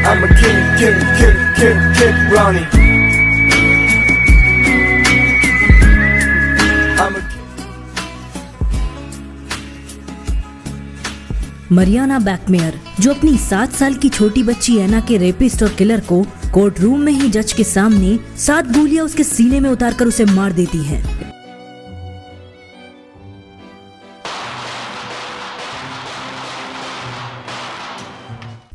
I'm a kid Ronnie. I'm a Mariana Backmeyer, जो अपनी 7 साल की छोटी बच्ची एना के रेपिस्ट और किलर को कोर्ट रूम में ही जज के सामने 7 गोलियां उसके सीने में उतारकर उसे मार देती है।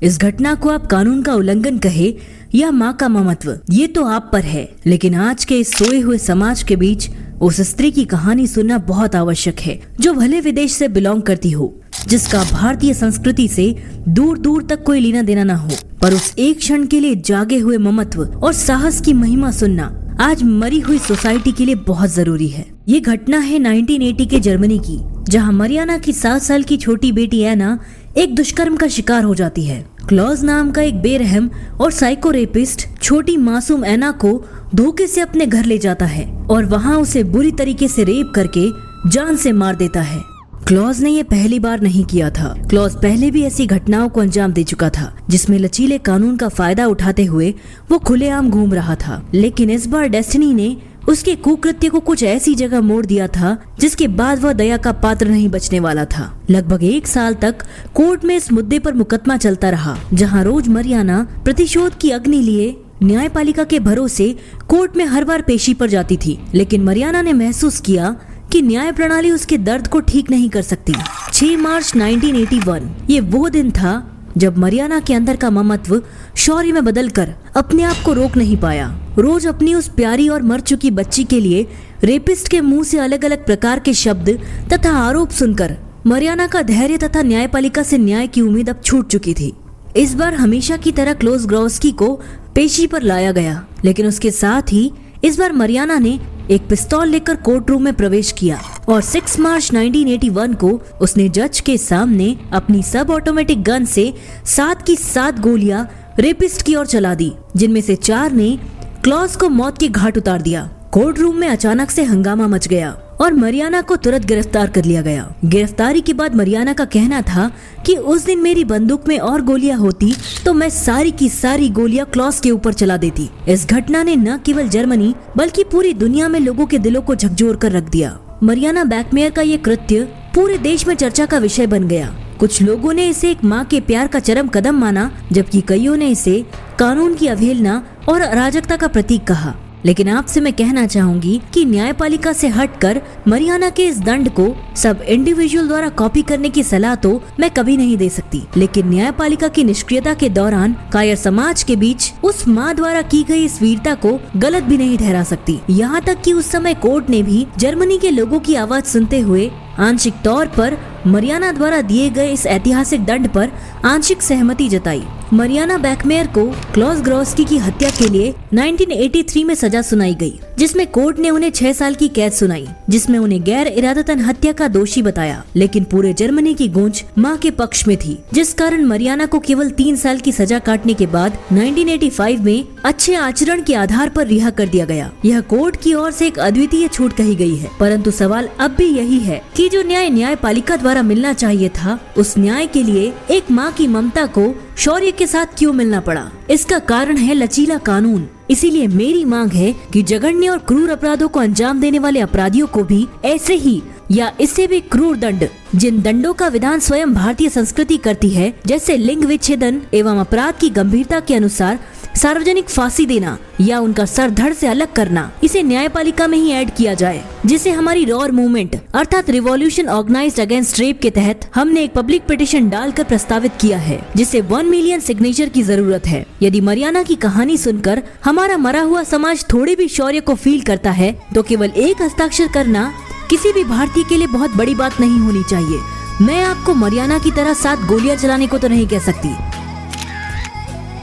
इस घटना को आप कानून का उल्लंघन कहे या माँ का ममत्व, ये तो आप पर है, लेकिन आज के इस सोए हुए समाज के बीच उस स्त्री की कहानी सुनना बहुत आवश्यक है जो भले विदेश से बिलोंग करती हो, जिसका भारतीय संस्कृति से दूर दूर तक कोई लेना देना ना हो, पर उस एक क्षण के लिए जागे हुए ममत्व और साहस की महिमा सुनना आज मरी हुई सोसाइटी के लिए बहुत जरूरी है। ये घटना है 1980 के जर्मनी की, जहां मरियाना की 7 साल की छोटी बेटी एना एक दुष्कर्म का शिकार हो जाती है। क्लॉज नाम का एक बेरहम और साइको रेपिस्ट छोटी मासूम एना को धोखे से अपने घर ले जाता है और वहां उसे बुरी तरीके से रेप करके जान से मार देता है। क्लॉज ने ये पहली बार नहीं किया था। क्लॉज पहले भी ऐसी घटनाओं को अंजाम दे चुका था जिसमें लचीले कानून का फायदा उठाते हुए वो खुलेआम घूम रहा था, लेकिन इस बार डेस्टिनी ने उसके कुकृत्य को कुछ ऐसी जगह मोड़ दिया था जिसके बाद वह दया का पात्र नहीं बचने वाला था। लगभग 1 साल तक कोर्ट में इस मुद्दे पर मुकदमा चलता रहा, जहां रोज मरियाना प्रतिशोध की अग्नि लिए न्यायपालिका के भरोसे कोर्ट में हर बार पेशी पर जाती थी, लेकिन मरियाना ने महसूस किया कि न्याय प्रणाली उसके दर्द को ठीक नहीं कर सकती। 6 मार्च 1981 ये वो दिन था जब मरियाना के अंदर का ममत्व शौर्य में बदलकर अपने आप को रोक नहीं पाया। रोज अपनी उस प्यारी और मर चुकी बच्ची के लिए रेपिस्ट के मुंह से अलग अलग प्रकार के शब्द तथा आरोप सुनकर मरियाना का धैर्य तथा न्यायपालिका से न्याय की उम्मीद अब छूट चुकी थी। इस बार हमेशा की तरह क्लोज ग्रोस्की को पेशी पर लाया गया, लेकिन उसके साथ ही इस बार मरियाना ने एक पिस्तौल लेकर कोर्ट रूम में प्रवेश किया और 6 मार्च 1981 को उसने जज के सामने अपनी सब ऑटोमेटिक गन से 7 की 7 गोलियां रेपिस्ट की ओर चला दी, जिनमें से 4 ने क्लॉज को मौत के घाट उतार दिया। कोर्ट रूम में अचानक से हंगामा मच गया और मरियाना को तुरंत गिरफ्तार कर लिया गया। गिरफ्तारी के बाद मरियाना का कहना था कि उस दिन मेरी बंदूक में और गोलियां होती तो मैं सारी की सारी गोलियां क्लॉज के ऊपर चला देती। इस घटना ने न केवल जर्मनी बल्कि पूरी दुनिया में लोगों के दिलों को झकझोर कर रख दिया। मरियाना बैकमेयर का ये कृत्य पूरे देश में चर्चा का विषय बन गया। कुछ लोगों ने इसे एक माँ के प्यार का चरम कदम माना, जबकि कईयों ने इसे कानून की अवहेलना और अराजकता का प्रतीक कहा। लेकिन आपसे मैं कहना चाहूंगी कि न्यायपालिका से हटकर मरियाना के इस दंड को सब इंडिविजुअल द्वारा कॉपी करने की सलाह तो मैं कभी नहीं दे सकती, लेकिन न्यायपालिका की निष्क्रियता के दौरान कायर समाज के बीच उस माँ द्वारा की गई इस वीरता को गलत भी नहीं ठहरा सकती। यहाँ तक कि उस समय कोर्ट ने भी जर्मनी के लोगों की आवाज सुनते हुए आंशिक तौर पर मरियाना द्वारा दिए गए इस ऐतिहासिक दंड पर आंशिक सहमति जताई। मरियाना बैकमेयर को क्लॉज ग्रोस्की की हत्या के लिए 1983 में सजा सुनाई गई, जिसमें कोर्ट ने उन्हें 6 साल की कैद सुनाई, जिसमें उन्हें गैर इरादतन हत्या का दोषी बताया। लेकिन पूरे जर्मनी की गूंज मां के पक्ष में थी, जिस कारण मरियाना को केवल 3 साल की सजा काटने के बाद 1985 में अच्छे आचरण के आधार पर रिहा कर दिया गया। यह कोर्ट की ओर से एक अद्वितीय छूट कही गई है, परंतु सवाल अब भी यही है कि जो न्याय न्यायपालिका द्वारा मिलना चाहिए था, उस न्याय के लिए एक माँ की ममता को शौर्य के साथ क्यों मिलना पड़ा? इसका कारण है लचीला कानून। इसीलिए मेरी मांग है कि जघन्य और क्रूर अपराधों को अंजाम देने वाले अपराधियों को भी ऐसे ही या इससे भी क्रूर दंड, जिन दंडों का विधान स्वयं भारतीय संस्कृति करती है, जैसे लिंग विच्छेदन एवं अपराध की गंभीरता के अनुसार सार्वजनिक फांसी देना या उनका सर धड़ से अलग करना, इसे न्यायपालिका में ही ऐड किया जाए, जिसे हमारी रॉर मूवमेंट अर्थात रिवॉल्यूशन ऑर्गेनाइज्ड अगेंस्ट रेप के तहत हमने एक पब्लिक पिटीशन डालकर प्रस्तावित किया है, जिसे 1 मिलियन सिग्नेचर की जरूरत है। यदि मरियाना की कहानी सुनकर हमारा मरा हुआ समाज थोड़ी भी शौर्य को फील करता है, तो केवल एक हस्ताक्षर करना किसी भी भारतीय के लिए बहुत बड़ी बात नहीं होनी चाहिए। मैं आपको मरियाना की तरह 7 गोलियां चलाने को तो नहीं कह सकती।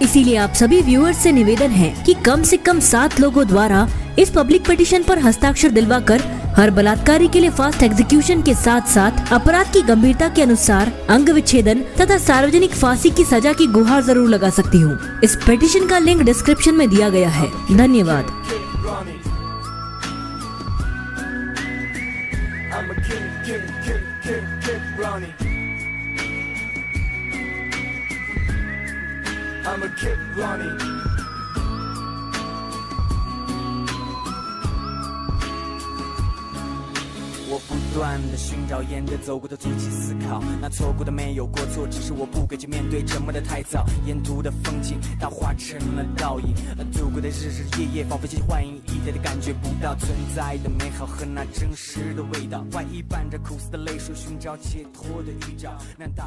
इसीलिए आप सभी व्यूअर्स से निवेदन है कि कम से कम 7 लोगों द्वारा इस पब्लिक पिटीशन पर हस्ताक्षर दिलवाकर हर बलात्कारी के लिए फास्ट एग्जीक्यूशन के साथ साथ अपराध की गंभीरता के अनुसार अंग विच्छेदन तथा सार्वजनिक फांसी की सजा की गुहार जरूर लगा सकती हूँ। इस पिटीशन का लिंक डिस्क्रिप्शन में दिया गया है। धन्यवाद। I'm a kid Ronnie. I'm a keep running. 我不断地寻找沿着走过的足迹思考，那错过的没有过错，只是我不敢去面对，沉默的太早。沿途的风景它化成了倒影，度过的日日夜夜仿佛奇幻影，一点都感觉不到存在的美好和那真实的味道。怀疑伴着苦涩的泪水，寻找解脱的预兆。难道